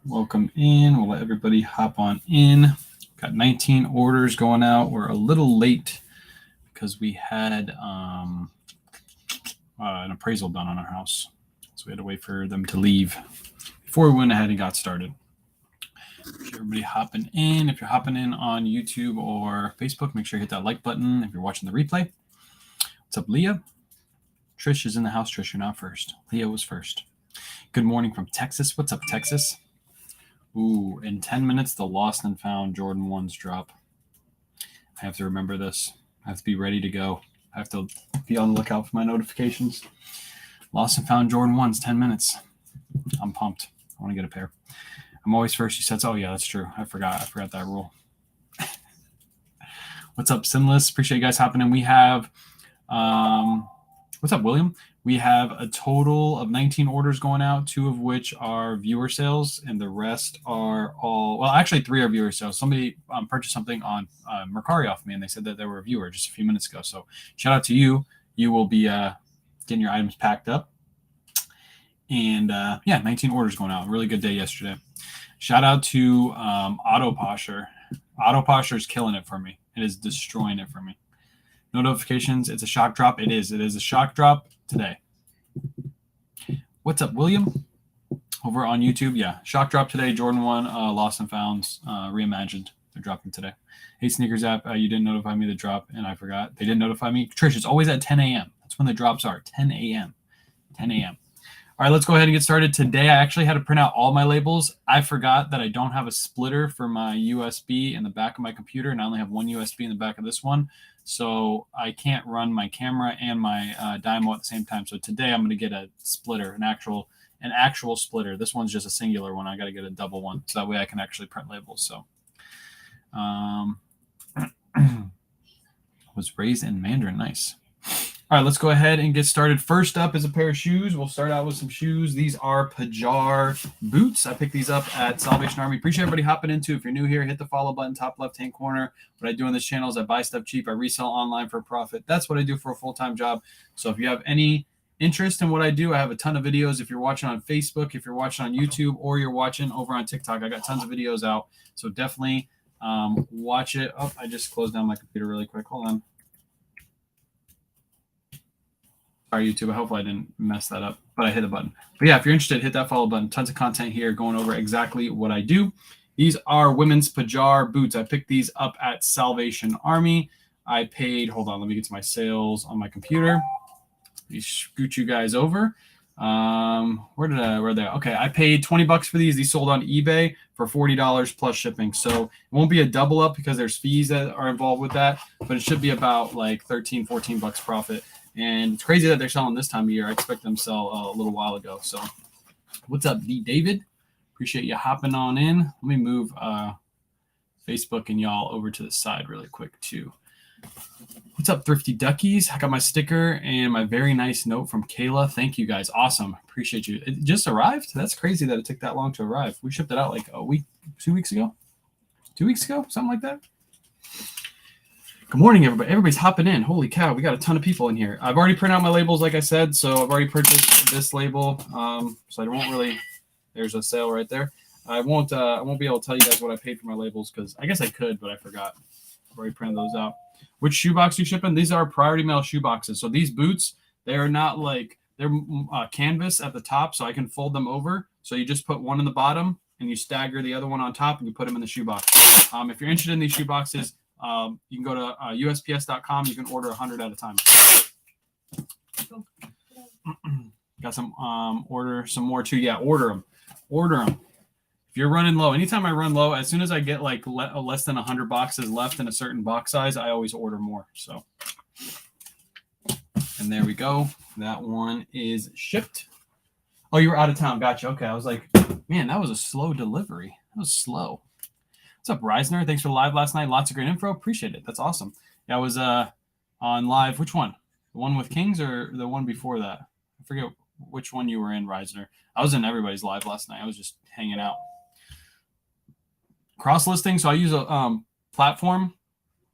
welcome in. We'll let everybody hop on in. Got 19 orders going out. We're a little late because we had an appraisal done on our house. So we had to wait for them to leave before we went ahead and got started. Appreciate everybody hopping in. If you're hopping in on YouTube or Facebook, make sure you hit that like button if you're watching the replay. What's up, Leah? Trish is in the house. Trish, you're not first. Leah was first. Good morning from Texas. What's up, Texas? Ooh, in 10 minutes, the Lost and Found Jordan 1s drop. I have to remember this. I have to be ready to go. I have to be on the lookout for my notifications. Lost and Found Jordan 1s, 10 minutes. I'm pumped. I want to get a pair. I'm always first, she says. Oh, yeah, that's true. I forgot that rule. What's up, Sinless? Appreciate you guys hopping in. We have, what's up, William? We have a total of 19 orders going out, 2 of which are viewer sales, and the rest are all, well, actually 3 are viewer sales. Somebody purchased something on Mercari off me, and they said that they were a viewer just a few minutes ago. So shout out to you. You will be getting your items packed up. And 19 orders going out. Really good day yesterday. Shout out to Auto Posher. Auto Posher is killing it for me. It is destroying it for me. No notifications. It's a shock drop. It is a shock drop today. What's up, William? Over on YouTube. Yeah, shock drop today. Jordan 1, Lost and Founds, reimagined. They're dropping today. Hey, Sneakers app, you didn't notify me the drop, and I forgot. They didn't notify me. Trish, it's always at 10 a.m. That's when the drops are, 10 a.m. 10 a.m. All right, let's go ahead and get started. Today, I actually had to print out all my labels. I forgot that I don't have a splitter for my USB in the back of my computer, and I only have one USB in the back of this one. So I can't run my camera and my Dymo at the same time. So today I'm going to get a splitter, an actual splitter. This one's just a singular one. I got to get a double one so that way I can actually print labels. So was raised in Mandarin. Nice. All right, let's go ahead and get started. First up is a pair of shoes. We'll start out with some shoes. These are Pajar boots. I picked these up at Salvation Army. Appreciate everybody hopping into. If you're new here, hit the follow button, top left-hand corner. What I do on this channel is I buy stuff cheap. I resell online for a profit. That's what I do for a full-time job. So if you have any interest in what I do, I have a ton of videos. If you're watching on Facebook, if you're watching on YouTube, or you're watching over on TikTok, I got tons of videos out. So definitely watch it. Oh, I just closed down my computer really quick. Hold on. Sorry, YouTube. Hopefully I didn't mess that up, but I hit a button. But yeah, if you're interested, hit that follow button. Tons of content here going over exactly what I do. These are women's Pajar boots. I picked these up at Salvation Army. I paid, hold on, let me get to my sales on my computer. Let me scoot you guys over. Where they? Okay, I paid $20 for these. These sold on eBay for $40 plus shipping. So it won't be a double up because there's fees that are involved with that, but it should be about like $13-14 profit. And it's crazy that they're selling this time of year. I expect them to sell a little while ago. So what's up, D. David? Appreciate you hopping on in. Let me move Facebook and y'all over to the side really quick too. What's up, Thrifty Duckies? I got my sticker and my very nice note from Kayla. Thank you guys. Awesome. Appreciate you. It just arrived. That's crazy that it took that long to arrive. We shipped it out like a week, 2 weeks ago. 2 weeks ago, something like that. Good morning, everybody. Everybody's hopping in. Holy cow, we got a ton of people in here. I've already printed out my labels, like I said, so I've already purchased this label. So I won't really. There's a sale right there. I won't be able to tell you guys what I paid for my labels because I guess I could, but I forgot. I've already printed those out. Which shoebox you shipping? These are Priority Mail shoe boxes. So these boots, they are not like they're canvas at the top, so I can fold them over. So you just put one in the bottom and you stagger the other one on top, and you put them in the shoebox. If you're interested in these shoe boxes. You can go to USPS.com. You can order 100 at a time. Got some order some more too. Yeah, order them. If you're running low, anytime I run low, as soon as I get like less than 100 boxes left in a certain box size, I always order more. So, and there we go. That one is shipped. Oh, you were out of town. Gotcha. Okay, I was like, man, that was a slow delivery. That was slow. What's up, Reisner? Thanks for the live last night. Lots of great info. Appreciate it. That's awesome. Yeah, I was on live. Which one? The one with Kings or the one before that? I forget which one you were in, Reisner. I was in everybody's live last night. I was just hanging out. Cross listing. So I use a platform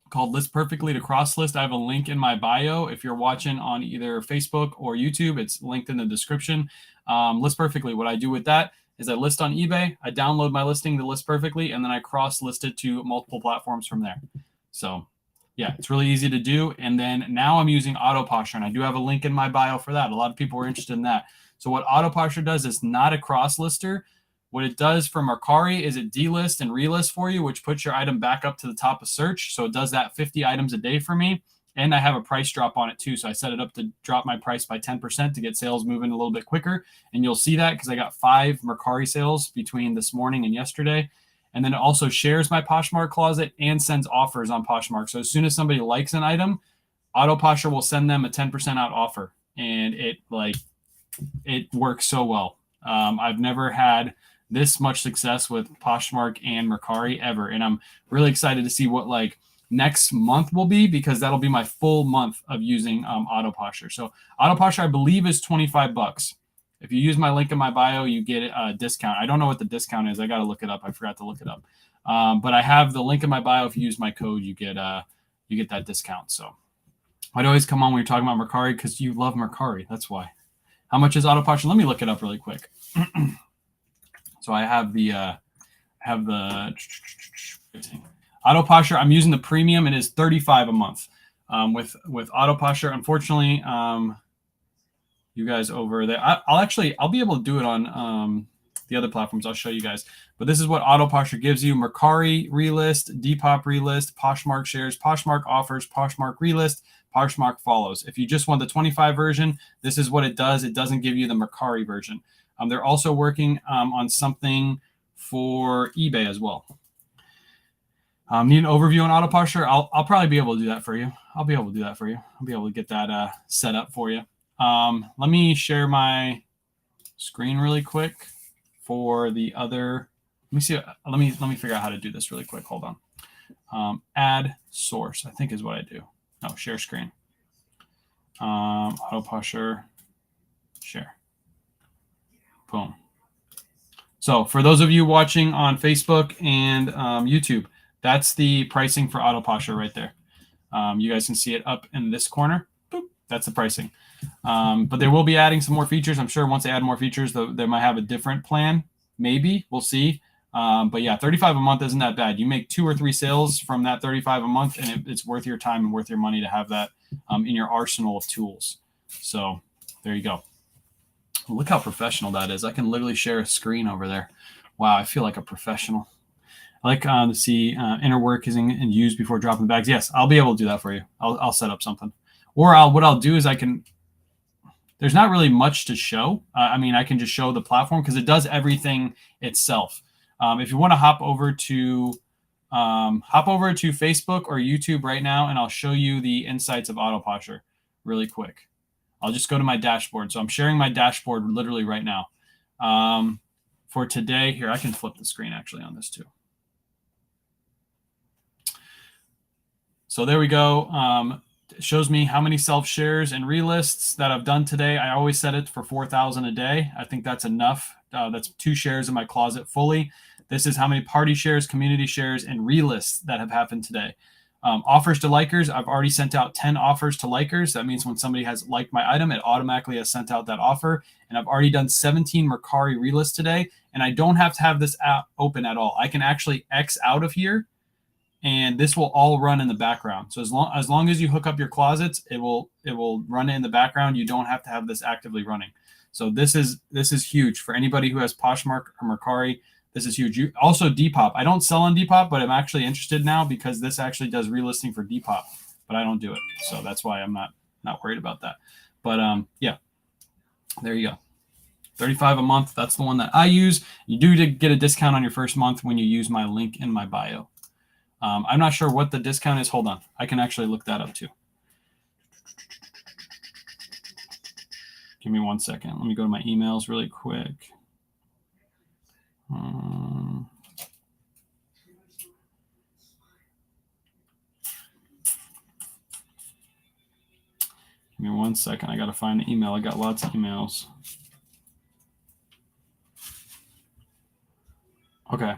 called List Perfectly to cross list. I have a link in my bio. If you're watching on either Facebook or YouTube, it's linked in the description. List Perfectly. What I do with that is I list on eBay, I download my listing to list perfectly, and then I cross list it to multiple platforms from there. So yeah, it's really easy to do. And then now I'm using Autoposture, and I do have a link in my bio for that. A lot of people are interested in that. So what Autoposture does is not a cross lister. What it does for Mercari is it delist and relist for you, which puts your item back up to the top of search. So it does that 50 items a day for me. And I have a price drop on it too. So I set it up to drop my price by 10% to get sales moving a little bit quicker. And you'll see that because I got 5 Mercari sales between this morning and yesterday. And then it also shares my Poshmark closet and sends offers on Poshmark. So as soon as somebody likes an item, Autoposture will send them a 10% out offer. And it works so well. I've never had this much success with Poshmark and Mercari ever. And I'm really excited to see what next month will be, because that'll be my full month of using Autoposture. So Autoposture, I believe, is $25. If you use my link in my bio, you get a discount. I don't know what the discount is. I got to look it up. I forgot to look it up. But I have the link in my bio. If you use my code, you get that discount. So I'd always come on when you're talking about Mercari because you love Mercari. That's why. How much is Autoposture? Let me look it up really quick. So I have the Autoposture. I'm using the premium. It is $35 a month. With Autoposture, unfortunately, you guys over there, I'll be able to do it on the other platforms. I'll show you guys. But this is what Autoposture gives you: Mercari relist, Depop relist, Poshmark shares, Poshmark offers, Poshmark relist, Poshmark follows. If you just want the 25 version, this is what it does. It doesn't give you the Mercari version. They're also working on something for eBay as well. Need an overview on Autoposture? I'll probably be able to do that for you. I'll be able to get that set up for you. Let me share my screen really quick for the other. Let me see. Let me figure out how to do this really quick. Hold on. Add source, I think, is what I do. No, share screen. Autoposture, share. Boom. So for those of you watching on Facebook and YouTube, that's the pricing for Autoposture right there. You guys can see it up in this corner. Boop, that's the pricing. But they will be adding some more features. I'm sure once they add more features, they might have a different plan. Maybe. We'll see. But yeah, $35 a month isn't that bad. You make 2 or 3 sales from that $35 a month, and it's worth your time and worth your money to have that in your arsenal of tools. So there you go. Look how professional that is. I can literally share a screen over there. Wow, I feel like a professional. I like to see inner work is in use before dropping bags. Yes, I'll be able to do that for you. I'll set up something. Or what I'll do is there's not really much to show. I can just show the platform because it does everything itself. If you want to hop over to Facebook or YouTube right now, and I'll show you the insights of Autoposture really quick. I'll just go to my dashboard. So I'm sharing my dashboard literally right now. For today, here, I can flip the screen actually on this too. So there we go. It shows me how many self-shares and relists that I've done today. I always set it for 4,000 a day. I think that's enough. That's 2 shares in my closet fully. This is how many party shares, community shares, and relists that have happened today. Offers to likers. I've already sent out 10 offers to likers. That means when somebody has liked my item, it automatically has sent out that offer. And I've already done 17 Mercari relists today. And I don't have to have this app open at all. I can actually X out of here, and this will all run in the background. So as long as you hook up your closets, it will run in the background. You don't have to have this actively running. So this is huge for anybody who has Poshmark or Mercari. This is huge. Also Depop. I don't sell on Depop, but I'm actually interested now because this actually does relisting for Depop, but I don't do it. So that's why I'm not worried about that. But yeah, there you go. $35 a month. That's the one that I use. You do get a discount on your first month when you use my link in my bio. I'm not sure what the discount is. Hold on. I can actually look that up too. Give me 1 second. Let me go to my emails really quick. Give me 1 second. I got to find the email. I got lots of emails. Okay.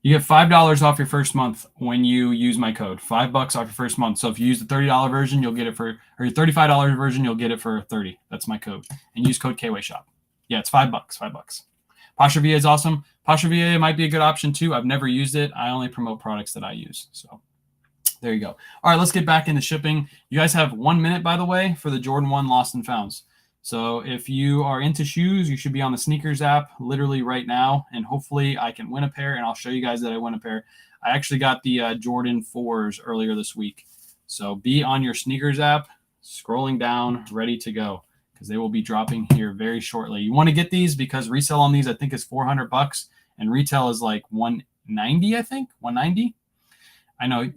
You get $5 off your first month when you use my code. $5 off your first month. So if you use the $30 version, you'll get it or your $35 version, you'll get it for $30. That's my code. And use code KWayShop. Yeah, it's $5. $5. Pasha VA is awesome. Pasha VA might be a good option too. I've never used it. I only promote products that I use. So there you go. All right, let's get back into shipping. You guys have 1 minute, by the way, for the Jordan 1 Lost and Founds. So if you are into shoes, you should be on the Sneakers app literally right now, and hopefully I can win a pair, and I'll show you guys that I win a pair. I actually got the Jordan 4s earlier this week. So be on your Sneakers app, scrolling down, ready to go, because they will be dropping here very shortly. You want to get these because resale on these I think is $400, and retail is like $190, I think, $190. I know.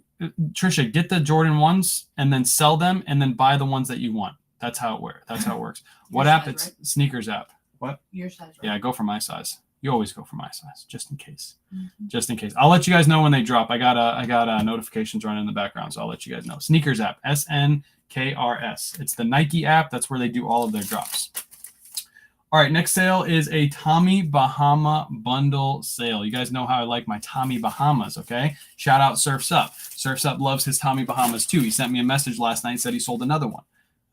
Trisha, get the Jordan 1s and then sell them and then buy the ones that you want. That's how it works. That's how it works. What app? It's right? Sneakers app. What? Your size, right? Yeah, go for my size. You always go for my size, just in case. Mm-hmm. Just in case. I'll let you guys know when they drop. I got notifications running in the background, so I'll let you guys know. Sneakers app, SNKRS. It's the Nike app. That's where they do all of their drops. All right, next sale is a Tommy Bahama bundle sale. You guys know how I like my Tommy Bahamas, okay? Shout out Surfs Up. Surfs Up loves his Tommy Bahamas too. He sent me a message last night, said he sold another one.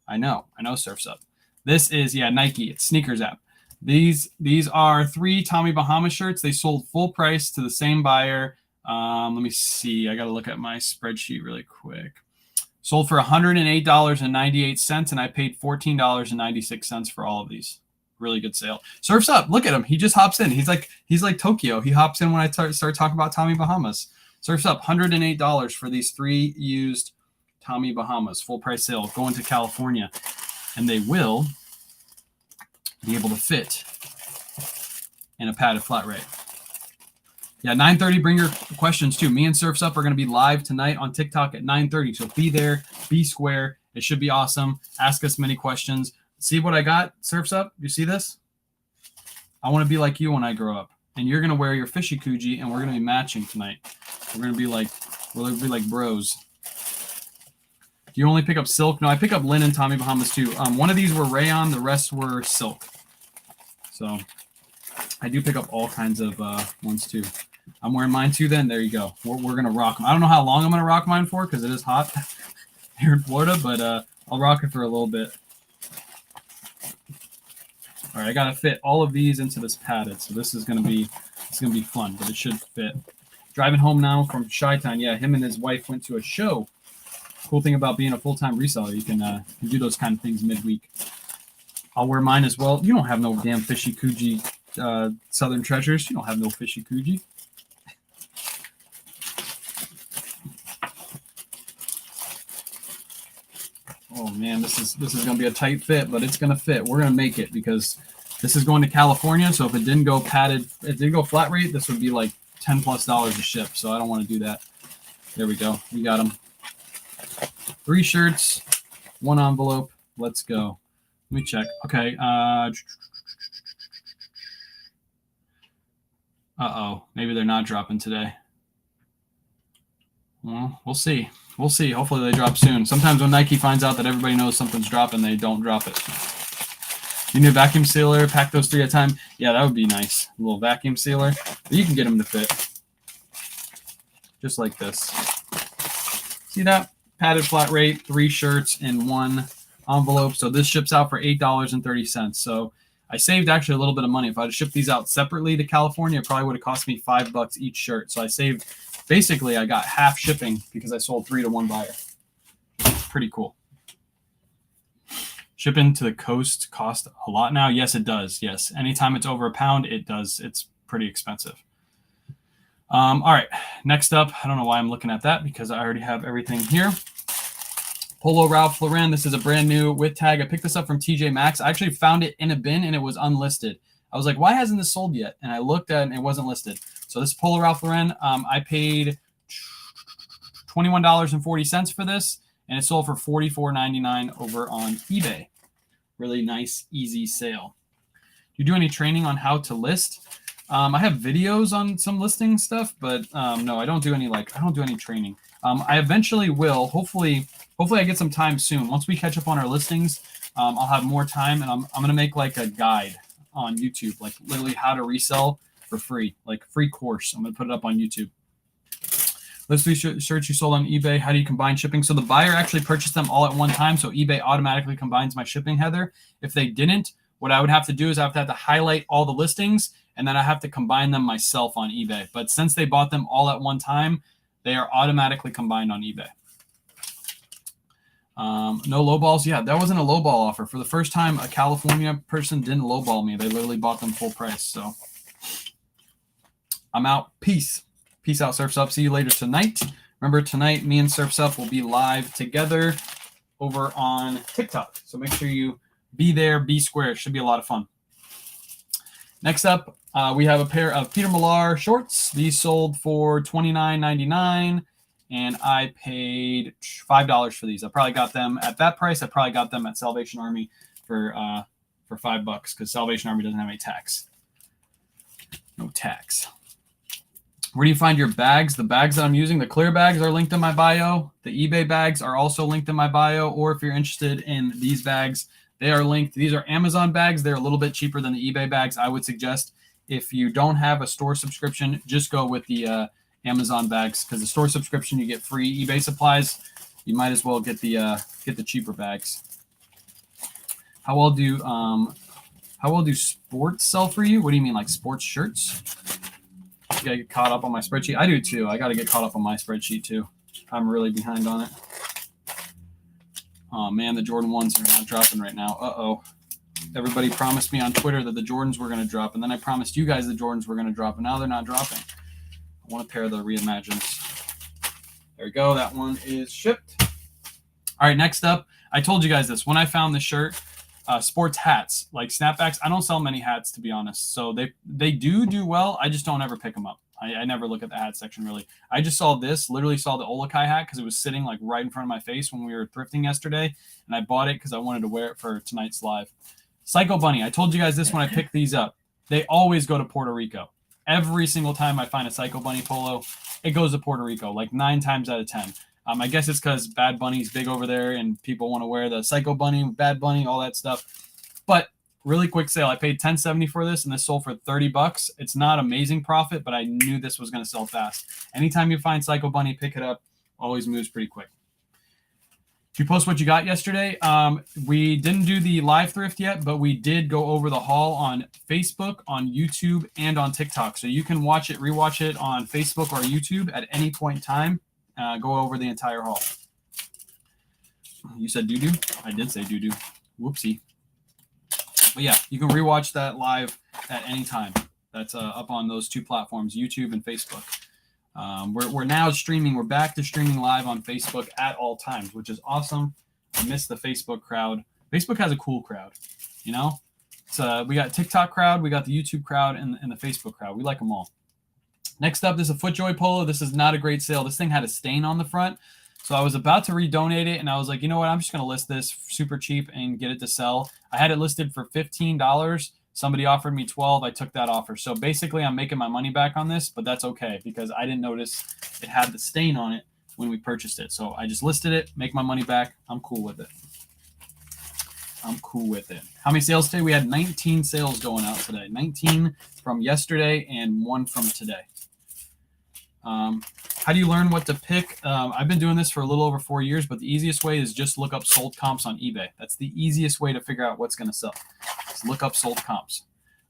I know Surfs Up. This is, Nike. It's Sneakers app. These are 3 Tommy Bahama shirts. They sold full price to the same buyer. Let me see. I got to look at my spreadsheet really quick. Sold for $108.98, and I paid $14.96 for all of these. Really good sale. Surfs Up. Look at him. He just hops in. He's like Tokyo. He hops in when I start talking about Tommy Bahamas. Surfs Up. $108 for these 3 used Tommy Bahamas. Full price sale. Going to California. And they will be able to fit in a padded flat rate. Yeah, 9:30. Bring your questions too. Me and Surfs Up are going to be live tonight on TikTok at 9:30. So be there. Be square. It should be awesome. Ask us many questions. See what I got, Surfs Up? You see this? I want to be like you when I grow up. And you're going to wear your fishy Kuji, and we're going to be matching tonight. We're going to be like bros. Do you only pick up silk? No, I pick up linen Tommy Bahamas too. One of these were rayon, the rest were silk. So I do pick up all kinds of ones too. I'm wearing mine too then. There you go. We're going to rock them. I don't know how long I'm going to rock mine for because it is hot here in Florida, but I'll rock it for a little bit. All right, I got to fit all of these into this padded, so this is going to be fun, but it should fit. Driving home now from Chi-Town. Yeah, him and his wife went to a show. Cool thing about being a full-time reseller, you can do those kind of things midweek. I'll wear mine as well. You don't have no damn fishy Kuji Southern Treasures. You don't have no fishy Kuji. Oh man, this is going to be a tight fit, but it's going to fit. We're going to make it because this is going to California. So if it didn't go padded, if it didn't go flat rate, this would be like $10+ a ship. So I don't want to do that. There we go. We got them. 3 shirts, 1 envelope. Let's go. Let me check. Okay. Maybe they're not dropping today. Well, we'll see. We'll see. Hopefully they drop soon. Sometimes when Nike finds out that everybody knows something's dropping, they don't drop it. You need a vacuum sealer, pack those 3 at a time. Yeah, that would be nice. A little vacuum sealer. But you can get them to fit. Just like this. See that? Padded flat rate, 3 shirts in 1 envelope. So this ships out for $8.30. So I saved actually a little bit of money. If I'd shipped these out separately to California, it probably would have cost me $5 each shirt. So I saved, basically I got half shipping because I sold 3 to 1 buyer. Pretty cool. Shipping to the coast cost a lot now. Yes, it does. Yes. Anytime it's over £1, it does. It's pretty expensive. All right. Next up, I don't know why I'm looking at that because I already have everything here. Polo Ralph Lauren. This is a brand new with tag. I picked this up from TJ Maxx. I actually found it in a bin and it was unlisted. I was like, why hasn't this sold yet? And I looked at it and it wasn't listed. So this Polo Ralph Lauren, I paid $21.40 for this, and it sold for $44.99 over on eBay. Really nice, easy sale. Do you do any training on how to list? I have videos on some listing stuff, but no, I don't do any training. I eventually will. Hopefully I get some time soon. Once we catch up on our listings, I'll have more time, and I'm gonna make like a guide on YouTube, like literally how to resell for free, like free course. I'm gonna put it up on YouTube. List 3 shirts you sold on eBay. How do you combine shipping? So the buyer actually purchased them all at one time, so eBay automatically combines my shipping, Heather. If they didn't, what I would have to do is I would have to highlight all the listings and then I have to combine them myself on eBay. But since they bought them all at one time, they are automatically combined on eBay. No lowballs. Yeah, that wasn't a lowball offer. For the first time, a California person didn't lowball me. They literally bought them full price. So I'm out. Peace. Peace out, Surfs Up. See you later tonight. Remember, tonight, me and Surfs Up will be live together over on TikTok. So make sure you be there, be square. It should be a lot of fun. Next up, we have a pair of Peter Millar shorts. These sold for $29.99. And I paid $5 for these. I probably got them at that price. I probably got them at Salvation Army for $5 because Salvation Army doesn't have any tax. No tax. Where do you find your bags? The bags that I'm using, the clear bags, are linked in my bio. The eBay bags are also linked in my bio. Or if you're interested in these bags, they are linked. These are Amazon bags. They're a little bit cheaper than the eBay bags. I would suggest if you don't have a store subscription, just go with the Amazon bags, because the store subscription you get free eBay supplies. You might as well get the cheaper bags. How well do sports sell for you? What do you mean, like sports shirts? You gotta get caught up on my spreadsheet. I do too. I gotta get caught up on my spreadsheet too. I'm really behind on it. Oh man, the Jordan 1s are not dropping right now. Uh-oh. Everybody promised me on Twitter that the Jordans were gonna drop, and then I promised you guys the Jordans were gonna drop, and now they're not dropping. I want a pair of the Reimagines. There we go. That one is shipped. All right, next up, I told you guys this. When I found the shirt, sports hats, like snapbacks, I don't sell many hats, to be honest. So they do well. I just don't ever pick them up. I never look at the hat section, really. I just saw this, literally saw the Olakai hat because it was sitting like right in front of my face when we were thrifting yesterday. And I bought it because I wanted to wear it for tonight's live. Psycho Bunny, I told you guys this when I picked these up. They always go to Puerto Rico. Every single time I find a Psycho Bunny polo, it goes to Puerto Rico, like 9 times out of 10. I guess it's because Bad Bunny's big over there and people want to wear the Psycho Bunny, Bad Bunny, all that stuff. But really quick sale. I paid $10.70 for this, and this sold for $30. It's not amazing profit, but I knew this was going to sell fast. Anytime you find Psycho Bunny, pick it up. Always moves pretty quick. Did you post what you got yesterday? We didn't do the live thrift yet, but we did go over the haul on Facebook, on YouTube, and on TikTok. So you can watch it, rewatch it on Facebook or YouTube at any point in time. Go over the entire haul. You said doo-doo? I did say doo-doo. Whoopsie. But yeah, you can rewatch that live at any time. That's up on those two platforms, YouTube and Facebook. We're now streaming. We're back to streaming live on Facebook at all times, which is awesome. I miss the Facebook crowd. Facebook has a cool crowd, you know? So we got TikTok crowd, we got the YouTube crowd, and the Facebook crowd. We like them all. Next up, this is a FootJoy polo. This is not a great sale. This thing had a stain on the front. So I was about to redonate it, and I was like, you know what? I'm just going to list this super cheap and get it to sell. I had it listed for $15. Somebody offered me $12. I took that offer. So basically, I'm making my money back on this, but that's okay because I didn't notice it had the stain on it when we purchased it. So I just listed it, make my money back. I'm cool with it. I'm cool with it. How many sales today? We had 19 sales going out today. 19 from yesterday and 1 from today. How do you learn what to pick? I've been doing this for a little over 4 years, but the easiest way is just look up sold comps on eBay. That's the easiest way to figure out what's going to sell. Just look up sold comps.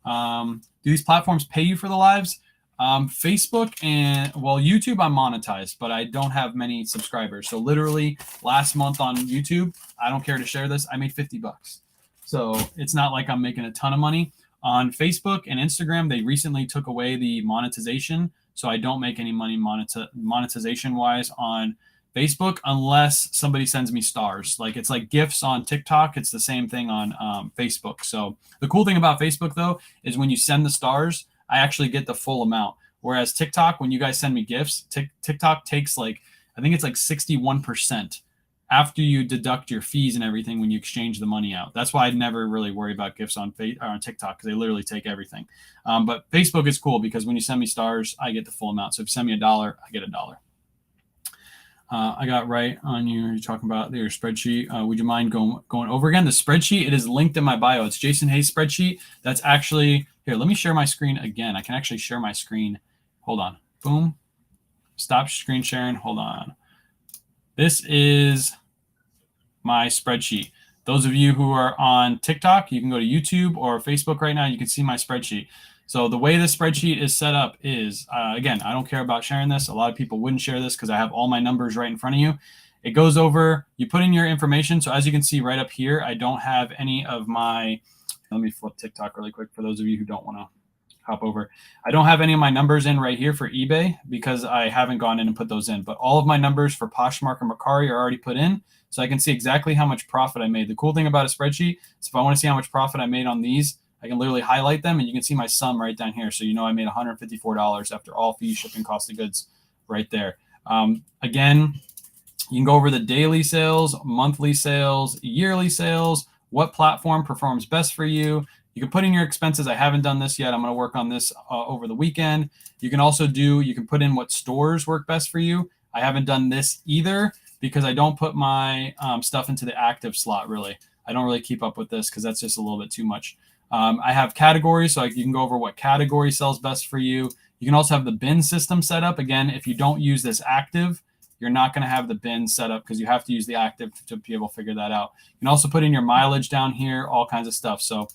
Do these platforms pay you for the lives? Facebook and, well, YouTube I'm monetized, but I don't have many subscribers. So literally last month on YouTube, I don't care to share this, I made $50. So it's not like I'm making a ton of money. On Facebook and Instagram, they recently took away the monetization. So I don't make any money monetization-wise on Facebook unless somebody sends me stars. Like it's like gifts on TikTok. It's the same thing on Facebook. So the cool thing about Facebook, though, is when you send the stars, I actually get the full amount. Whereas TikTok, when you guys send me gifts, TikTok takes like, I think it's like 61% after you deduct your fees and everything when you exchange the money out. That's why I never really worry about gifts on TikTok because they literally take everything. But Facebook is cool because when you send me stars, I get the full amount. So if you send me $1, I get $1. I got right on you. You're talking about your spreadsheet. Would you mind going over again? The spreadsheet, it is linked in my bio. It's Jason Hayes spreadsheet. That's actually, here, let me share my screen again. I can actually share my screen. Hold on. Boom. Stop screen sharing. Hold on. This is my spreadsheet. Those of you who are on TikTok, you can go to YouTube or Facebook right now. You can see my spreadsheet. So the way this spreadsheet is set up is, again, I don't care about sharing this. A lot of people wouldn't share this because I have all my numbers right in front of you. It goes over, you put in your information. So as you can see right up here, I don't have any of my, let me flip TikTok really quick for those of you who don't want to hop over. I don't have any of my numbers in right here for eBay because I haven't gone in and put those in. But all of my numbers for Poshmark and Mercari are already put in. So I can see exactly how much profit I made. The cool thing about a spreadsheet is if I want to see how much profit I made on these, I can literally highlight them and you can see my sum right down here. So you know I made $154 after all fees, shipping, cost of goods right there. Again, you can go over the daily sales, monthly sales, yearly sales, what platform performs best for you. You can put in your expenses. I haven't done this yet. I'm going to work on this over the weekend. You can also you can put in what stores work best for you. I haven't done this either because I don't put my stuff into the active slot, really. I don't really keep up with this because that's just a little bit too much. I have categories, so you can go over what category sells best for you. You can also have the bin system set up. Again, if you don't use this active, you're not going to have the bin set up because you have to use the active to be able to figure that out. You can also put in your mileage down here, all kinds of stuff. So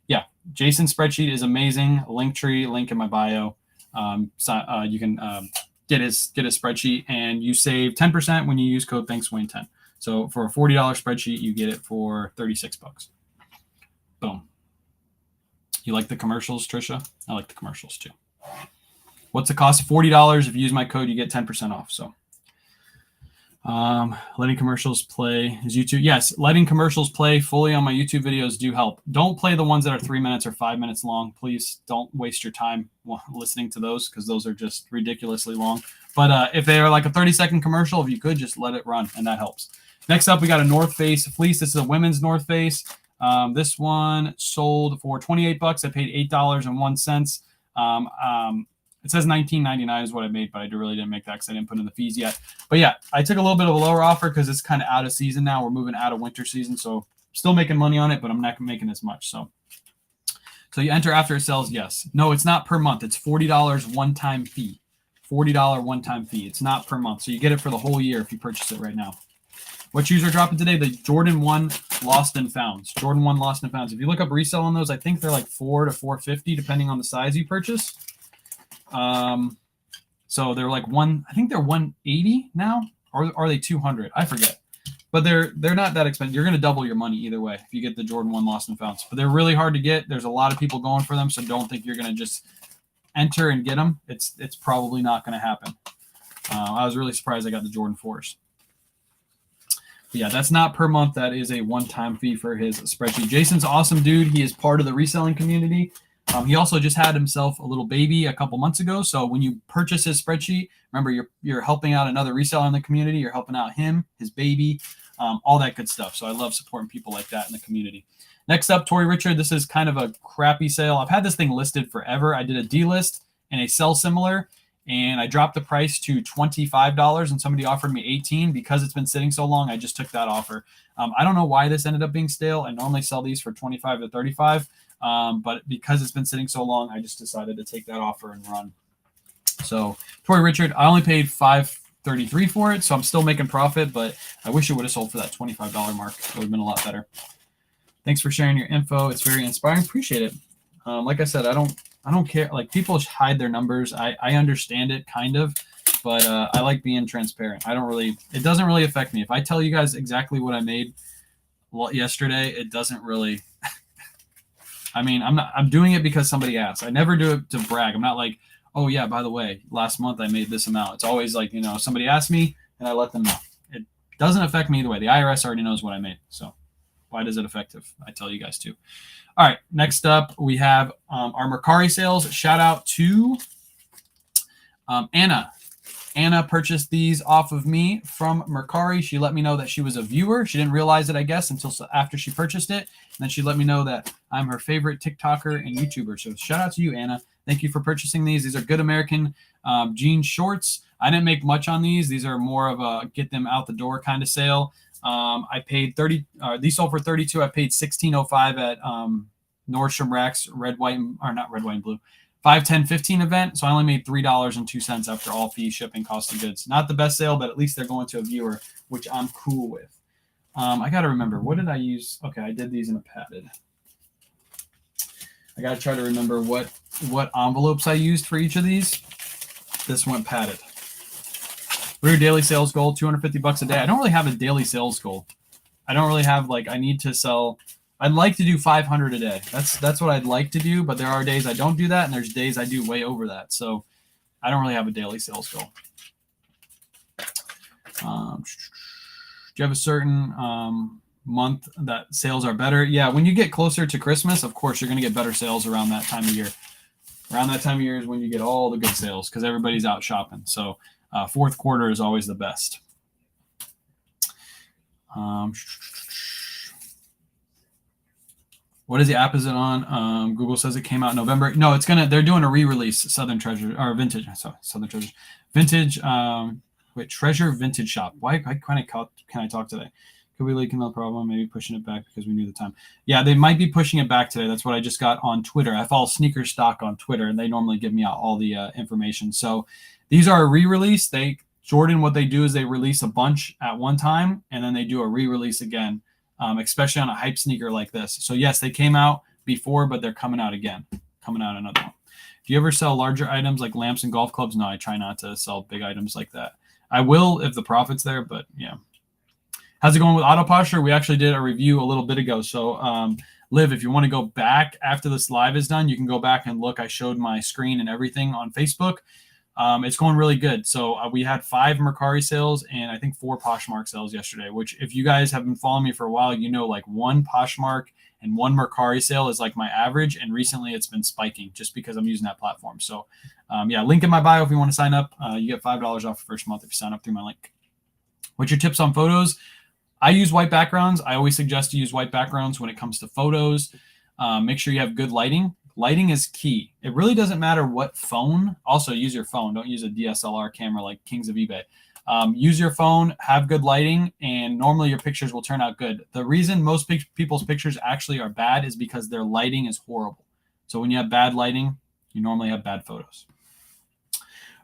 yeah, Jason's spreadsheet is amazing. Linktree, link in my bio. You can get his spreadsheet, and you save 10% when you use code ThanksWayne10. So for a $40 spreadsheet, you get it for $36. Boom. You like the commercials, Trisha? I like the commercials too. What's the cost? $40. If you use my code, you get 10% off. So letting commercials play is YouTube. Yes, letting commercials play fully on my YouTube videos do help. Don't play the ones that are 3 minutes or 5 minutes long. Please don't waste your time listening to those because those are just ridiculously long. But if they are like a 30-second commercial, if you could just let it run, and that helps. Next up, we got a North Face fleece. This is a women's North Face. This one sold for $28. I paid $8.01. It says $19.99 is what I made, but I really didn't make that because I didn't put in the fees yet. But yeah, I took a little bit of a lower offer because it's kind of out of season now. We're moving out of winter season, so still making money on it, but I'm not making as much. So you enter after it sells, yes. No, it's not per month. It's $40 one-time fee. $40 one-time fee. It's not per month. So you get it for the whole year if you purchase it right now. What shoes are dropping today? The Jordan 1 Lost and Founds. Jordan 1 Lost and Founds. If you look up resale on those, I think they're like $400 to $450 depending on the size you purchase. So they're like I think they're $180 now, or are they $200? I forget. But they're not that expensive. You're going to double your money either way if you get the Jordan 1 Lost and Founds. But they're really hard to get. There's a lot of people going for them, so don't think you're going to just enter and get them. It's probably not going to happen. I was really surprised I got the Jordan 4s. But yeah, that's not per month. That is a one-time fee for his spreadsheet. Jason's awesome, dude. He is part of the reselling community. He also just had himself a little baby a couple months ago. So when you purchase his spreadsheet, remember you're helping out another reseller in the community. You're helping out him, his baby, all that good stuff. So I love supporting people like that in the community. Next up, Tori Richard. This is kind of a crappy sale. I've had this thing listed forever. I did a delist and a sell similar, and I dropped the price to $25, and somebody offered me $18 because it's been sitting so long. I just took that offer. I don't know why this ended up being stale. I normally sell these for $25 to $35. But because it's been sitting so long, I just decided to take that offer and run. So Tori Richard, I only paid $5.33 for it, so I'm still making profit, but I wish it would have sold for that $25 mark. It would have been a lot better. Thanks for sharing your info. It's very inspiring. Appreciate it. Like I said, I don't care. Like, people hide their numbers. I understand it kind of, but I like being transparent. It doesn't really affect me. If I tell you guys exactly what I made yesterday, it doesn't really. I mean, I'm doing it because somebody asked. I never do it to brag. I'm not like, oh yeah, by the way, last month I made this amount. It's always like, somebody asked me and I let them know. It doesn't affect me either way. The IRS already knows what I made. So why does it affect if I tell you guys too? All right. Next up, we have our Mercari sales. Shout out to Anna. Anna purchased these off of me from Mercari. She let me know that she was a viewer. She didn't realize it, I guess, until after she purchased it. And then she let me know that I'm her favorite TikToker and YouTuber. So shout out to you, Anna. Thank you for purchasing these. These are Good American jean shorts. I didn't make much on these. These are more of a get them out the door kind of sale. I paid these sold for $32. I paid $16.05 at Nordstrom Rack's red, white, not red, white, and blue. 5, 10, 15 event. So I only made $3.02 after all fees, shipping, cost of goods. Not the best sale, but at least they're going to a viewer, which I'm cool with. I got to remember, what did I use? Okay, I did these in a padded. I got to try to remember what envelopes I used for each of these. This went padded. Your daily sales goal, $250 a day. I don't really have a daily sales goal. I don't really have I need to sell. I'd like to do 500 a day. That's what I'd like to do, but there are days I don't do that, and there's days I do way over that. So I don't really have a daily sales goal. Do you have a certain month that sales are better? Yeah, when you get closer to Christmas, of course, you're going to get better sales around that time of year. Around that time of year is when you get all the good sales because everybody's out shopping. So fourth quarter is always the best. What is the app? Is it on? Google says it came out in November. No, they're doing a re-release. Southern Treasure or Vintage. Sorry, Southern Treasure. Vintage. Treasure Vintage Shop. Why can I talk today? Could we leak another problem? Maybe pushing it back because we knew the time. Yeah, they might be pushing it back today. That's what I just got on Twitter. I follow Sneaker Stock on Twitter, and they normally give me out all the information. So these are a re-release. Jordan, what they do is they release a bunch at one time, and then they do a re-release again. Especially on a hype sneaker like this. So yes, they came out before, but they're coming out again. Coming out another one. Do you ever sell larger items like lamps and golf clubs? No, I try not to sell big items like that. I will if the profit's there, but yeah. How's it going with Auto Posture? We actually did a review a little bit ago. So Liv, if you want to go back after this live is done, you can go back and look. I showed my screen and everything on Facebook. It's going really good. So we had 5 Mercari sales and I think 4 Poshmark sales yesterday, which if you guys have been following me for a while, 1 Poshmark and 1 Mercari sale is like my average. And recently it's been spiking just because I'm using that platform. So yeah, link in my bio if you want to sign up. You get $5 off the first month if you sign up through my link. What's your tips on photos? I use white backgrounds. I always suggest to use white backgrounds when it comes to photos. Make sure you have good lighting. Lighting is key. It really doesn't matter what phone. Also, use your phone. Don't use a DSLR camera like kings of eBay. Use your phone, have good lighting, and normally your pictures will turn out good. The reason most people's pictures actually are bad is because their lighting is horrible. So when you have bad lighting, you normally have bad photos.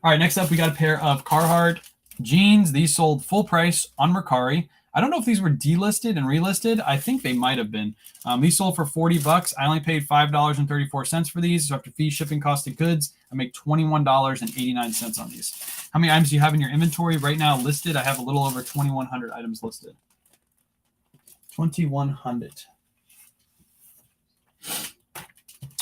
All right, next up, we got a pair of Carhartt jeans. These sold full price on Mercari. I don't know if these were delisted and relisted. I think they might have been. These sold for $40. I only paid $5.34 for these. So after fee, shipping, cost of goods, I make $21.89 on these. How many items do you have in your inventory right now listed? I have a little over 2,100 items listed. 2,100.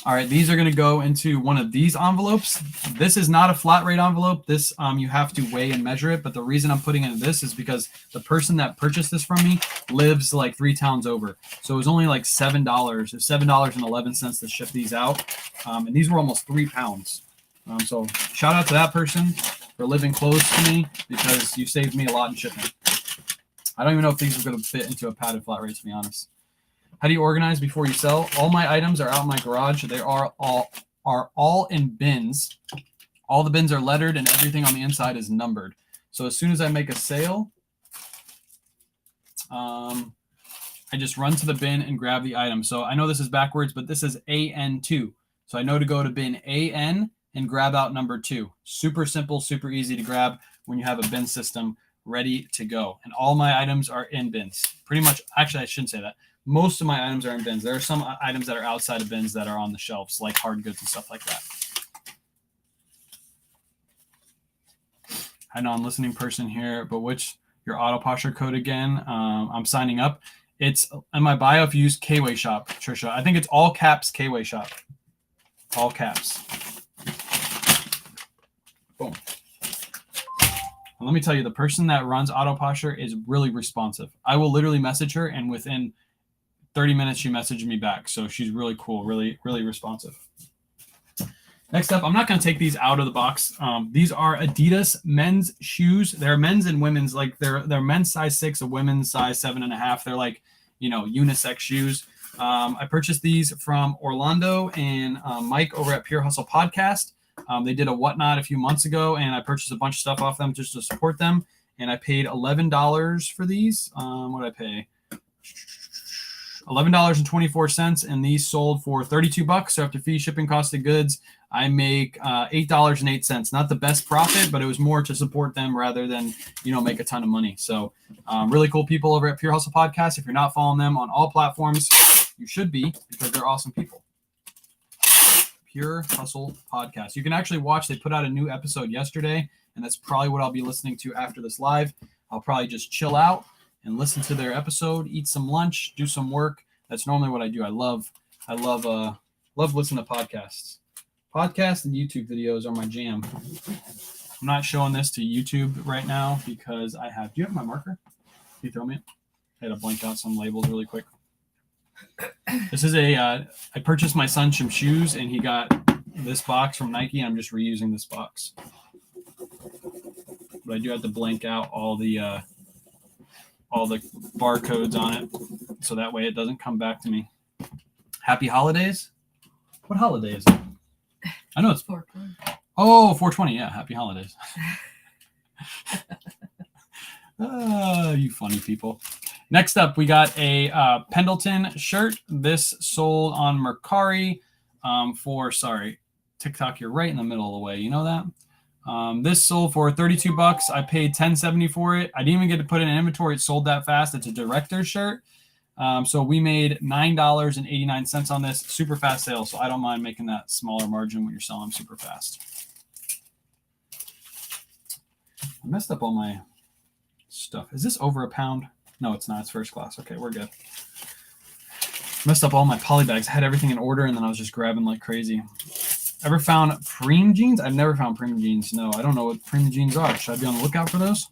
All right, these are going to go into one of these envelopes. This is not a flat rate envelope. This you have to weigh and measure it. But the reason I'm putting it in this is because the person that purchased this from me lives like 3 towns over. So it was only like $7. It's $7.11 to ship these out. And these were almost 3 pounds. So shout out to that person for living close to me because you saved me a lot in shipping. I don't even know if these are going to fit into a padded flat rate, to be honest. How do you organize before you sell? All my items are out in my garage. They are all in bins. All the bins are lettered and everything on the inside is numbered. So as soon as I make a sale, I just run to the bin and grab the item. So I know this is backwards, but this is AN2. So I know to go to bin AN and grab out number 2. Super simple, super easy to grab when you have a bin system ready to go. And all my items are in bins. Pretty much, actually, I shouldn't say that. Most of my items are in bins. There are some items that are outside of bins that are on the shelves, like hard goods and stuff like that. I know I'm listening person here, but which your Auto Posture code again? I'm signing up. It's in my bio if you use K-Way Shop, Trisha. I think it's all caps K-Way Shop. All caps. Boom. And let me tell you, the person that runs Auto Posture is really responsive. I will literally message her, and within 30 minutes, she messaged me back. So she's really cool, really, really responsive. Next up, I'm not going to take these out of the box. These are Adidas men's shoes. They're men's and women's. Like they're men's size 6, a women's size 7.5. They're like, unisex shoes. I purchased these from Orlando and Mike over at Pure Hustle Podcast. They did a whatnot a few months ago, and I purchased a bunch of stuff off them just to support them. And I paid $11 for these. What did I pay? $11.24, and these sold for $32. So after fee, shipping, cost of goods, I make $8.08. Not the best profit, but it was more to support them rather than make a ton of money. So really cool people over at Pure Hustle Podcast. If you're not following them on all platforms, you should be because they're awesome people. Pure Hustle Podcast. You can actually watch. They put out a new episode yesterday, and that's probably what I'll be listening to after this live. I'll probably just chill out and listen to their episode, eat some lunch, do some work. That's normally what I do. I love listening to podcasts. Podcasts and YouTube videos are my jam. I'm not showing this to YouTube right now because I have. Do you have my marker? Can you throw me it? I had to blank out some labels really quick. This is I purchased my son some shoes, and he got this box from Nike. I'm just reusing this box. But I do have to blank out all the barcodes on it, so that way it doesn't come back to me. Happy holidays? What holiday is it? I know it's 420. Oh, 420. Yeah, happy holidays. You funny people. Next up, we got a Pendleton shirt. This sold on Mercari TikTok, you're right in the middle of the way. You know that? This sold for $32. I paid $10.70 for it. I didn't even get to put it in inventory. It sold that fast. It's a director's shirt. So we made $9.89 on this. Super fast sale. So I don't mind making that smaller margin when you're selling super fast. I messed up all my stuff. Is this over a pound? No, it's not. It's first class. Okay, we're good. Messed up all my poly bags. I had everything in order, and then I was just grabbing like crazy. Ever found Preem jeans? I've never found Preem jeans. No, I don't know what Preem jeans are. Should I be on the lookout for those?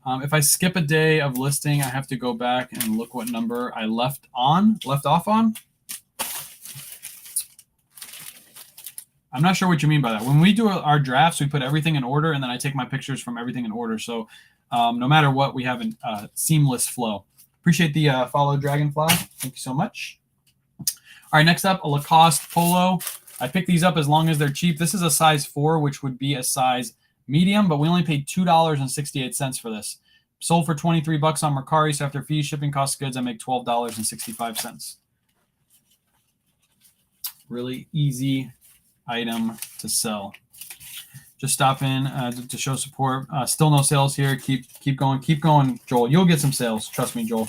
If I skip a day of listing, I have to go back and look what number I left off on. I'm not sure what you mean by that. When we do our drafts, we put everything in order, and then I take my pictures from everything in order. So no matter what, we have a seamless flow. Appreciate the follow, Dragonfly. Thank you so much. All right, next up, a Lacoste polo. I picked these up as long as they're cheap. This is a size 4, which would be a size medium, but we only paid $2.68 for this. Sold for $23 on Mercari, so after fees, shipping, cost of goods, I make $12.65. Really easy item to sell. Just stop in to show support. Still no sales here. Keep going, Joel. You'll get some sales. Trust me, Joel.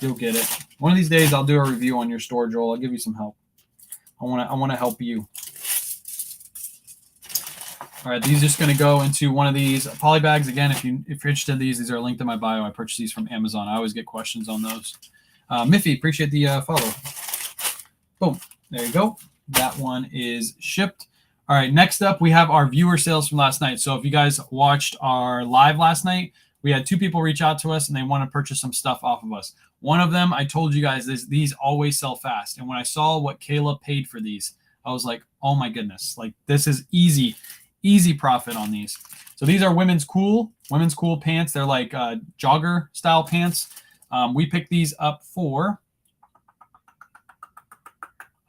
You'll get it. One of these days, I'll do a review on your store, Joel. I'll give you some help. I want to help you. All right, these are just going to go into one of these poly bags. Again, if you're interested in these are linked in my bio. I purchased these from Amazon. I always get questions on those. Miffy, appreciate the follow. Boom. There you go. That one is shipped. All right, next up, we have our viewer sales from last night. So if you guys watched our live last night, we had 2 people reach out to us, and they want to purchase some stuff off of us. One of them, I told you guys, these always sell fast. And when I saw what Kayla paid for these, I was like, oh my goodness, like this is easy profit on these. So these are women's cool pants. They're like jogger style pants. We picked these up for,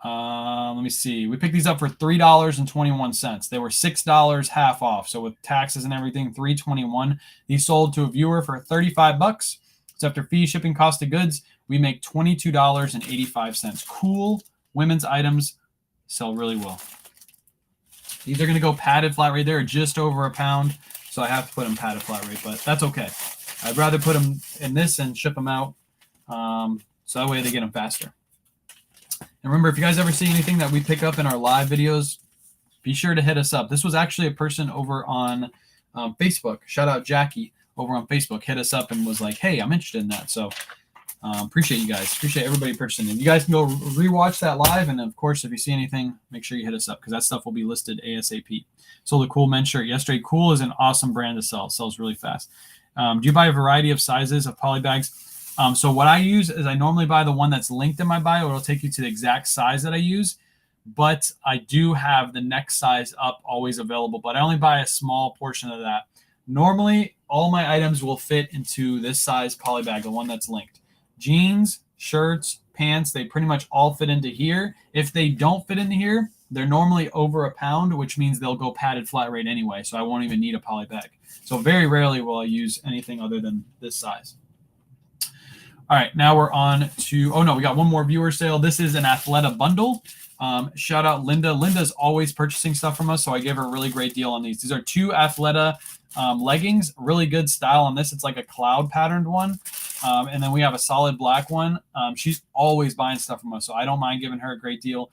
let me see. We picked these up for $3.21. They were $6 half off. So with taxes and everything, $3.21. These sold to a viewer for $35. So after fee, shipping, cost of goods, we make $22.85. Cool women's items sell really well. These are going to go padded flat rate. They're just over a pound, so I have to put them padded flat rate, but that's okay. I'd rather put them in this and ship them out, so that way they get them faster. And remember, if you guys ever see anything that we pick up in our live videos, be sure to hit us up. This was actually a person over on Facebook. Shout out Jackie over on Facebook. Hit us up and was like, hey, I'm interested in that. So appreciate you guys. Appreciate everybody purchasing it. You guys can go rewatch that live. And, of course, if you see anything, make sure you hit us up because that stuff will be listed ASAP. So the Cool men's shirt yesterday. Cool is an awesome brand to sell. It sells really fast. Do you buy a variety of sizes of poly bags? So what I use is I normally buy the one that's linked in my bio. It'll take you to the exact size that I use. But I do have the next size up always available. But I only buy a small portion of that. Normally, all my items will fit into this size poly bag, the one that's linked. Jeans, shirts, pants, they pretty much all fit into here. If they don't fit into here, they're normally over a pound, which means they'll go padded flat rate anyway. So I won't even need a poly bag. So very rarely will I use anything other than this size. All right, now we're on to, oh no, we got one more viewer sale. This is an Athleta bundle. Shout out Linda. Linda's always purchasing stuff from us, so I gave her a really great deal on these. These are 2 Athleta leggings, really good style on this. It's like a cloud patterned one. And then we have a solid black one. She's always buying stuff from us, so I don't mind giving her a great deal.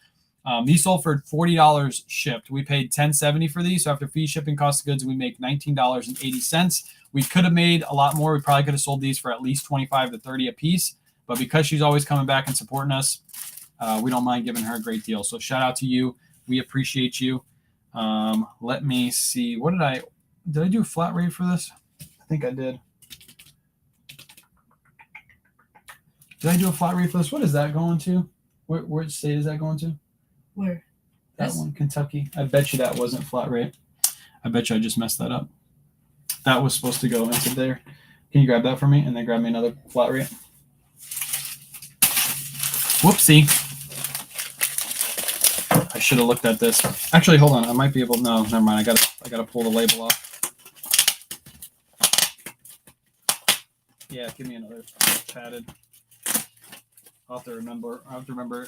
These sold for $40 shipped. We paid $10.70 for these. So after fee, shipping, cost of goods, we make $19.80. We could have made a lot more. We probably could have sold these for at least 25 to 30 a piece. But because she's always coming back and supporting us, we don't mind giving her a great deal. So shout out to you. We appreciate you. Let me see. What did I do a flat rate for this? I think I did. Did I do a flat rate for this? What is that going to? Which state is that going to? Where? That one, Kentucky. I bet you that wasn't flat rate. I bet you I just messed that up. That was supposed to go into there. Can you grab that for me? And then grab me another flat rate. Whoopsie. I should have looked at this. Actually, hold on. I might be able. No, never mind. I gotta pull the label off. Yeah, give me another padded. I'll have to remember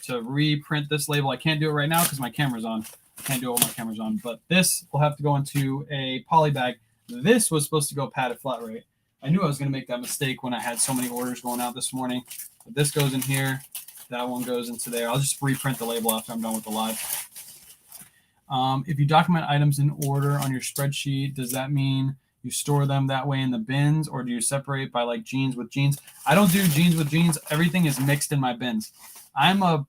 to reprint this label. I can't do it right now because my camera's on. I can't do it while my camera's on. But this will have to go into a poly bag. This was supposed to go padded flat rate. I knew I was going to make that mistake when I had so many orders going out this morning. But this goes in here. That one goes into there. I'll just reprint the label after I'm done with the live. If you document items in order on your spreadsheet, does that mean you store them that way in the bins, or do you separate by like jeans with jeans? I don't do jeans with jeans. Everything is mixed in my bins. I'm a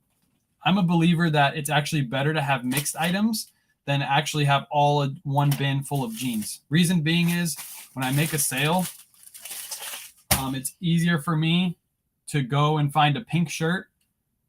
believer that it's actually better to have mixed items than actually have all one bin full of jeans. Reason being is when I make a sale, it's easier for me to go and find a pink shirt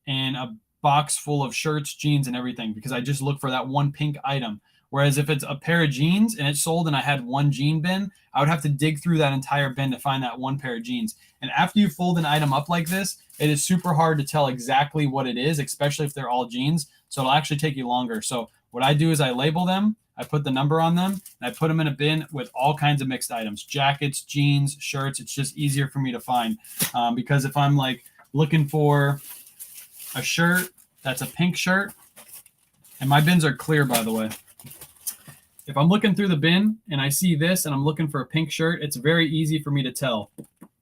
and a box full of shirts, jeans, and everything because I just look for that one pink item. Whereas if it's a pair of jeans and it's sold and I had one jean bin, I would have to dig through that entire bin to find that one pair of jeans. And after you fold an item up like this, it is super hard to tell exactly what it is, especially if they're all jeans. So it'll actually take you longer. So what I do is I label them, I put the number on them, and I put them in a bin with all kinds of mixed items, jackets, jeans, shirts. It's just easier for me to find because if I'm like looking for a shirt that's a pink shirt, and my bins are clear, by the way. If I'm looking through the bin and I see this and I'm looking for a pink shirt, it's very easy for me to tell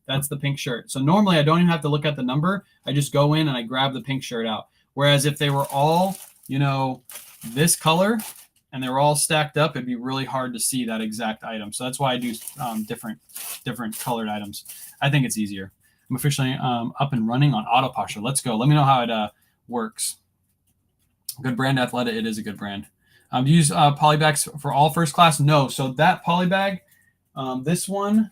that's the pink shirt. So normally I don't even have to look at the number. I just go in and I grab the pink shirt out. Whereas if they were all, this color and they were all stacked up, it'd be really hard to see that exact item. So that's why I do different colored items. I think it's easier. I'm officially up and running on Auto Posture. Let's go. Let me know how it works. Good brand, Athleta. It is a good brand. Do you use polybags for all first class? No. So that polybag, this one,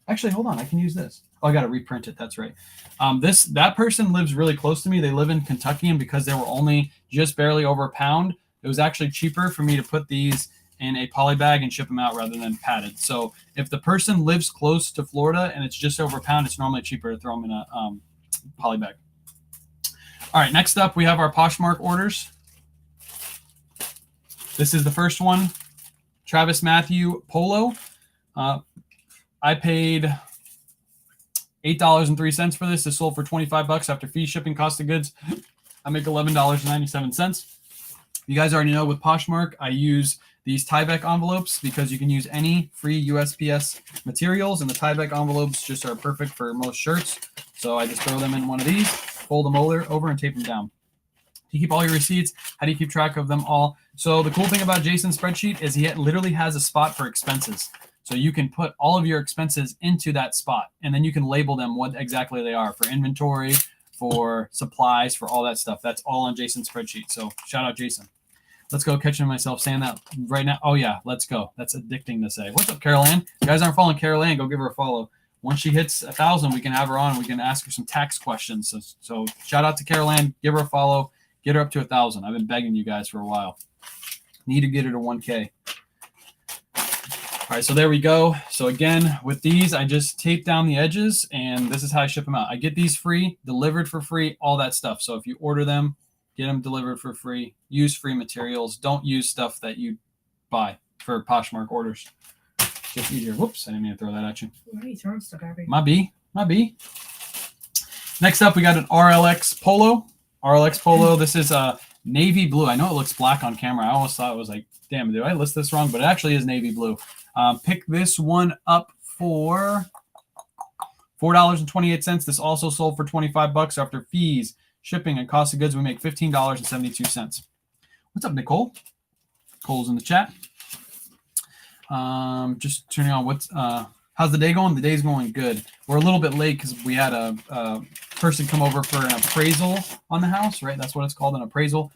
actually, hold on. I can use this. Oh, I got to reprint it. That's right. That person lives really close to me. They live in Kentucky, and because they were only just barely over a pound, it was actually cheaper for me to put these in a polybag and ship them out rather than padded. So if the person lives close to Florida and it's just over a pound, it's normally cheaper to throw them in a polybag. All right, next up, we have our Poshmark orders. This is the first one, Travis Matthew Polo. I paid $8.03 for this. This sold for $25 after fee, shipping, cost of goods. I make $11.97. You guys already know with Poshmark, I use these Tyvek envelopes because you can use any free USPS materials, and the Tyvek envelopes just are perfect for most shirts. So I just throw them in one of these, fold them over and tape them down. Do you keep all your receipts? How do you keep track of them all? So the cool thing about Jason's spreadsheet is he literally has a spot for expenses. So you can put all of your expenses into that spot, and then you can label them what exactly they are for inventory, for supplies, for all that stuff. That's all on Jason's spreadsheet. So shout out Jason. Let's go, catching myself saying that right now. Oh, yeah, let's go. That's addicting to say. What's up, Carol Ann? If you guys aren't following Carol Ann, go give her a follow. Once she hits 1,000, we can have her on. We can ask her some tax questions. So shout out to Carol Ann. Give her a follow. Get her up to 1,000. I've been begging you guys for a while. Need to get her to 1K. All right, so there we go. So again, with these, I just tape down the edges, and this is how I ship them out. I get these free, delivered for free, all that stuff. So if you order them, get them delivered for free. Use free materials. Don't use stuff that you buy for Poshmark orders. Just easier. Whoops, I didn't mean to throw that at you. Why are you throwing stuff at me? My B. Next up, we got an RLX Polo. RLX Polo. This is a navy blue. I know it looks black on camera. I almost thought it was like, damn, did I list this wrong? But it actually is navy blue. Pick this one up for $4.28. This also sold for $25 after fees, shipping, and cost of goods, we make $15.72. What's up, Nicole? Nicole's in the chat. Just turning on how's the day going? The day's going good. We're a little bit late because we had a person come over for an appraisal on the house, right? That's what it's called, an appraisal,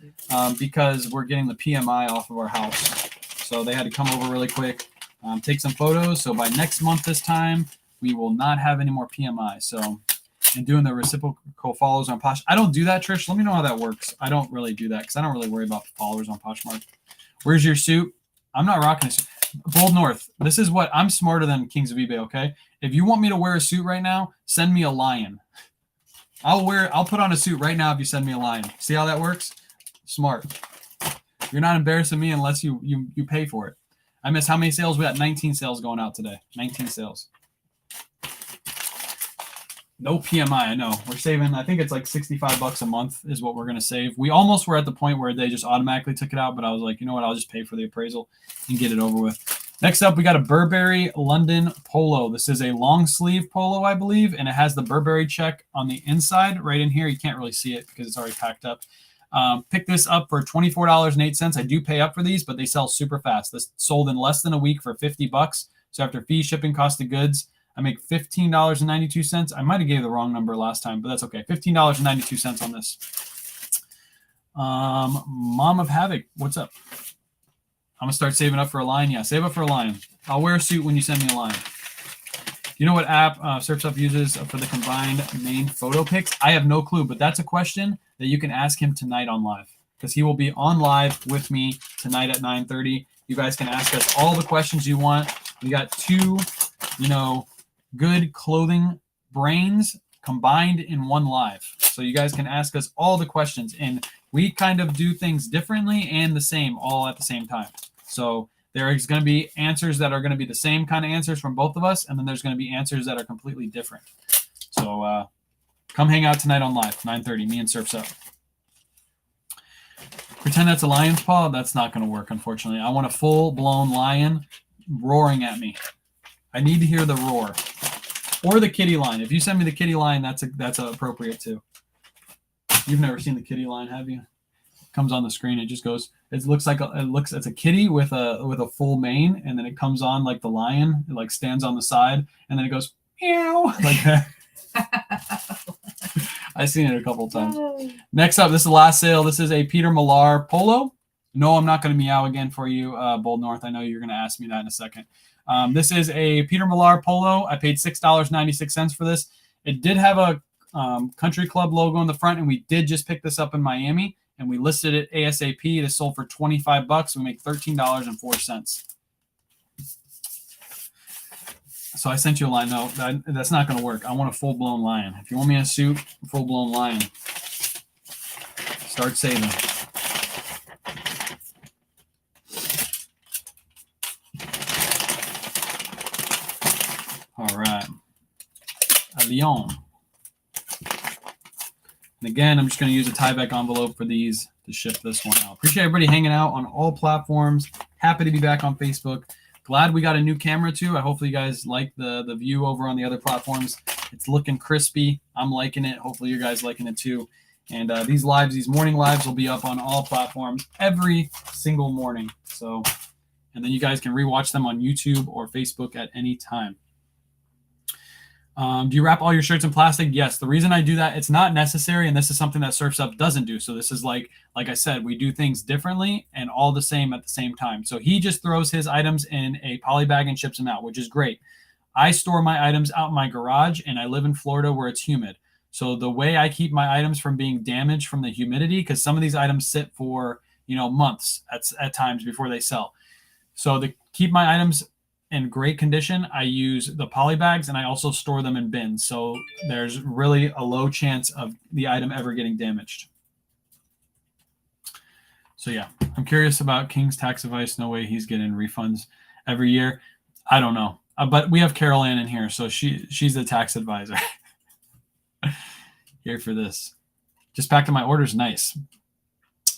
because we're getting the PMI off of our house. So they had to come over really quick, take some photos. So by next month this time, we will not have any more PMI. So, and doing the reciprocal follows on Posh. I don't do that, Trish. Let me know how that works. I don't really do that because I don't really worry about followers on Poshmark. Where's your suit? I'm not rocking a suit. Bold North, this is what I'm smarter than Kings of eBay, okay? If you want me to wear a suit right now, send me a lion. I'll put on a suit right now if you send me a lion. See how that works? Smart. You're not embarrassing me unless you pay for it. I missed how many sales? We got 19 sales going out today. 19 sales. No PMI, I know. We're saving, I think it's like $65 a month is what we're going to save. We almost were at the point where they just automatically took it out, but I was like, you know what? I'll just pay for the appraisal and get it over with. Next up, we got a Burberry London polo. This is a long sleeve polo, I believe, and it has the Burberry check on the inside right in here. You can't really see it because it's already packed up. Pick this up for $24.08. I do pay up for these, but they sell super fast. This sold in less than a week for $50. So after fee, shipping, cost of goods, I make $15.92. I might have gave the wrong number last time, but that's okay. $15.92 on this. Mom of Havoc, what's up? I'm going to start saving up for a lion. Yeah, save up for a lion. I'll wear a suit when you send me a lion. Do you know what app SurfStuff uses for the combined main photo pics? I have no clue, but that's a question that you can ask him tonight on live because he will be on live with me tonight at 9:30. You guys can ask us all the questions you want. We got two, good clothing brains combined in one live. So you guys can ask us all the questions, and we kind of do things differently and the same all at the same time. So there is going to be answers that are going to be the same kind of answers from both of us, and then there's going to be answers that are completely different. So come hang out tonight on live, 9:30, me and Surf's Up. Pretend that's a lion's paw. That's not going to work, unfortunately. I want a full-blown lion roaring at me. I need to hear the roar. Or the kitty line. If you send me the kitty line, that's appropriate too. You've never seen the kitty line, have you? It comes on the screen. It just goes. It looks like it's a kitty with a full mane, and then it comes on like the lion. It like stands on the side, and then it goes meow like that. I've seen it a couple of times. Next up, this is the last sale. This is a Peter Millar polo. No, I'm not going to meow again for you, Bold North. I know you're going to ask me that in a second. This is a Peter Millar polo. I paid $6.96 for this. It did have a country club logo on the front, and we did just pick this up in Miami, and we listed it ASAP. This sold for $25. We make $13.04. So I sent you a line. No, that's not going to work. I want a full-blown lion. If you want me in a suit, full-blown lion. Start saving. All right. A lion. And again, I'm just going to use a Tyvek envelope for these to ship this one out. Appreciate everybody hanging out on all platforms. Happy to be back on Facebook. Glad we got a new camera too. Hopefully you guys like the view over on the other platforms. It's looking crispy. I'm liking it. Hopefully you guys liking it too. And these morning lives will be up on all platforms every single morning. So, and then you guys can rewatch them on YouTube or Facebook at any time. Do you wrap all your shirts in plastic? Yes. The reason I do that, it's not necessary, and this is something that Surf's Up doesn't do. So this is like I said, we do things differently and all the same at the same time. So he just throws his items in a poly bag and ships them out, which is great. I store my items out in my garage, and I live in Florida where it's humid. So the way I keep my items from being damaged from the humidity, because some of these items sit for months at times before they sell. So to keep my items in great condition, I use the poly bags, and I also store them in bins. So there's really a low chance of the item ever getting damaged. So yeah, I'm curious about King's tax advice. No way he's getting refunds every year. I don't know. But we have Carol Ann in here, so she's the tax advisor. Here for this. Just packed up my orders. Nice.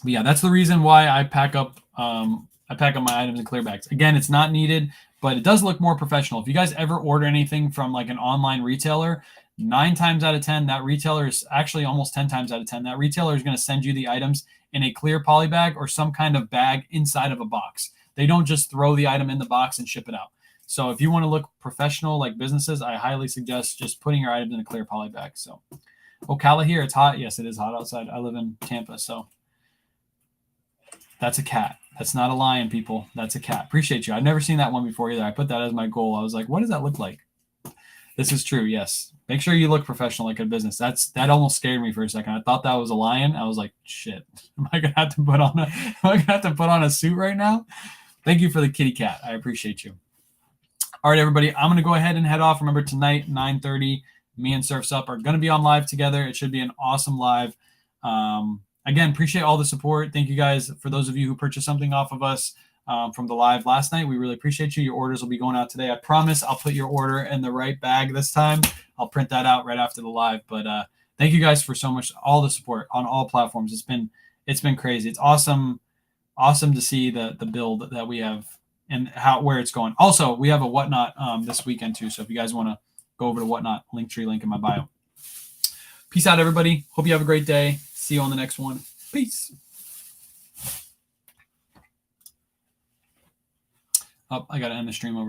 But yeah, that's the reason why I pack up my items in clear bags. Again, it's not needed, but it does look more professional. If you guys ever order anything from like an online retailer, 9 times out of 10, that retailer is actually almost 10 times out of 10. That retailer is going to send you the items in a clear poly bag or some kind of bag inside of a box. They don't just throw the item in the box and ship it out. So if you want to look professional like businesses, I highly suggest just putting your items in a clear poly bag. So Ocala here, it's hot. Yes, it is hot outside. I live in Tampa, so that's a cat. That's not a lion, people. That's a cat. Appreciate you. I've never seen that one before either. I put that as my goal. I was like, what does that look like? This is true. Yes. Make sure you look professional like a business. That almost scared me for a second. I thought that was a lion. I was like, shit. Am I gonna have to put on a suit right now? Thank you for the kitty cat. I appreciate you. All right, everybody. I'm gonna go ahead and head off. Remember tonight, 9:30, me and Surfs Up are gonna be on live together. It should be an awesome live. Again, appreciate all the support. Thank you guys for those of you who purchased something off of us from the live last night. We really appreciate you. Your orders will be going out today. I promise I'll put your order in the right bag this time. I'll print that out right after the live. But thank you guys for so much, all the support on all platforms. It's been crazy. It's awesome to see the build that we have and where it's going. Also, we have a Whatnot this weekend too. So if you guys want to go over to Whatnot, Linktree link in my bio. Peace out, everybody. Hope you have a great day. See you on the next one. Peace. Oh, I got to end the stream over here.